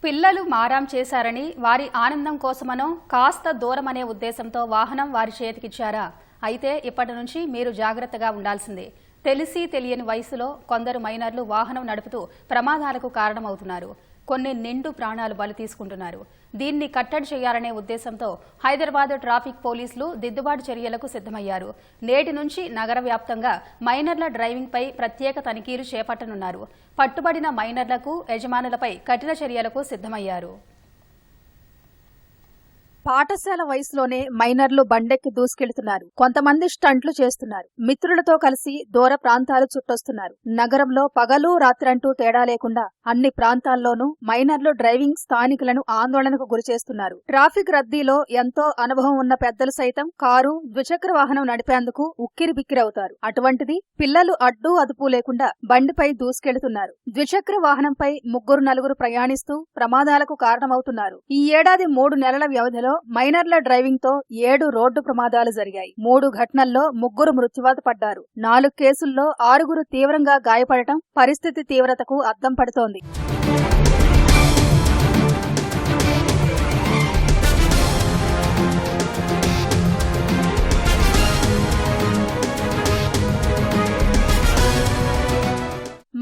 పిల్లలు మారాం చేశారని వారి ఆనందం కోసమనో కాస్త దూరమనే ఉద్దేశంతో వాహనం వారి చేతికిచ్చారా? అయితే ఇప్పటి నుంచి మీరు జాగ్రత్తగా ఉండాల్సిందే. తెలిసి తెలియని వయసులో కొందరు మైనర్లు వాహనం నడుపుతూ ప్రమాదాలకు కారణమవుతున్నారు. కొన్ని నిండు ప్రాణాలు బలి తీసుకుంటున్నారు. దీన్ని కట్టడి చేయాలనే ఉద్దేశంతో హైదరాబాద్ ట్రాఫిక్ పోలీసులు దిద్దుబాటు చర్యలకు సిద్ధమయ్యారు. నేటి నుంచి నగర వ్యాప్తంగా మైనర్ల డ్రైవింగ్పై ప్రత్యేక తనిఖీలు చేపట్టనున్నారు. పట్టుబడిన మైనర్లకు యజమానులపై కఠిన చర్యలకు సిద్ధమయ్యారు. పాఠశాల వయసులోనే మైనర్లు బండెక్కి దూసుకెళ్తున్నారు. కొంతమంది స్టంట్లు చేస్తున్నారు. మిత్రులతో కలిసి దూర ప్రాంతాలు చుట్టొస్తున్నారు. నగరంలో పగలు రాత్రంటూ తేడా లేకుండా అన్ని ప్రాంతాల్లోనూ మైనర్లు డ్రైవింగ్ స్థానికులను ఆందోళనకు గురిచేస్తున్నారు. ట్రాఫిక్ రద్దీలో ఎంతో అనుభవం ఉన్న పెద్దలు సైతం కారు, ద్విచక్ర వాహనం నడిపేందుకు ఉక్కిరిబిక్కిరవుతారు. అటువంటిది పిల్లలు అడ్డూ అదుపు లేకుండా బండిపై దూసుకెళ్తున్నారు. ద్విచక్ర వాహనంపై నలుగురు ప్రయాణిస్తూ ప్రమాదాలకు కారణమవుతున్నారు. ఈ ఏడాది 3 నెలల వ్యవధిలో మైనర్ల డ్రైవింగ్ తో 7 రోడ్డు ప్రమాదాలు జరిగాయి. 3 ఘటనల్లో 3 మృత్యువాత పడ్డారు. 4 కేసుల్లో 6 తీవ్రంగా గాయపడటం పరిస్థితి తీవ్రతకు అద్దం పడుతోంది.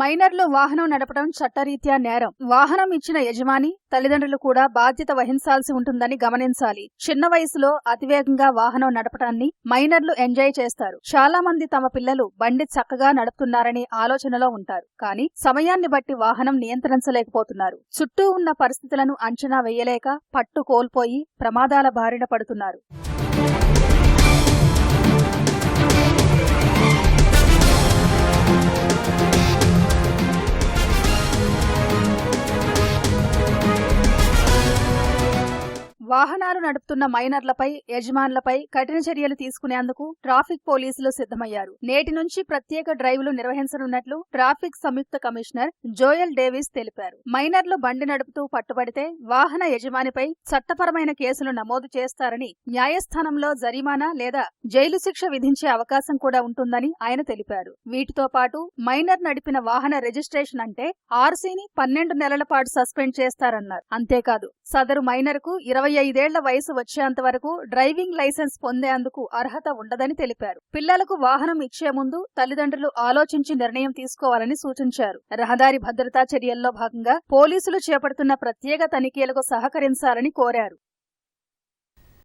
మైనర్లు వాహనం నడపడం చట్టరీత్యా నేరం. వాహనం ఇచ్చిన యజమాని, తల్లిదండ్రులు కూడా బాధ్యత వహించాల్సి ఉంటుందని గమనించాలి. చిన్న వయసులో అతివేగంగా వాహనం నడపడాన్ని మైనర్లు ఎంజాయ్ చేస్తారు. చాలా మంది తమ పిల్లలు బండి చక్కగా నడుపుతున్నారనే ఆలోచనలో ఉంటారు. కానీ సమయాన్ని బట్టి వాహనం నియంత్రించలేకపోతున్నారు. చుట్టూ ఉన్న పరిస్థితులను అంచనా వేయలేక పట్టు కోల్పోయి ప్రమాదాల బారిన పడుతున్నారు. వాహనాలు నడుపుతున్న మైనర్లపై, యజమానులపై కఠిన చర్యలు తీసుకునేందుకు ట్రాఫిక్ పోలీసులు సిద్ధమయ్యారు. నేటి నుంచి ప్రత్యేక డ్రైవ్లు నిర్వహించనున్నట్లు ట్రాఫిక్ సంయుక్త కమిషనర్ జోయల్ డేవిస్ తెలిపారు. మైనర్లు బండి నడుపుతూ పట్టుబడితే వాహన యజమానిపై చట్టపరమైన కేసులు నమోదు చేస్తారని, న్యాయస్థానంలో జరిమానా లేదా జైలు శిక్ష విధించే అవకాశం కూడా ఉంటుందని ఆయన తెలిపారు. వీటితో పాటు మైనర్ నడిపిన వాహన రిజిస్ట్రేషన్ అంటే ఆర్సీని 12 నెలల పాటు సస్పెండ్ చేస్తారన్నారు. అంతేకాదు సదరు మైనర్కు 25 ఏళ్ల వయసు వచ్చేంత వరకు డ్రైవింగ్ లైసెన్స్ పొందేందుకు అర్హత ఉండదని తెలిపారు. పిల్లలకు వాహనం ఇచ్చే ముందు తల్లిదండ్రులు ఆలోచించి నిర్ణయం తీసుకోవాలని సూచించారు. రహదారి భద్రతా చర్యల్లో భాగంగా పోలీసులు చేపడుతున్న ప్రత్యేక తనిఖీలకు సహకరించాలని కోరారు.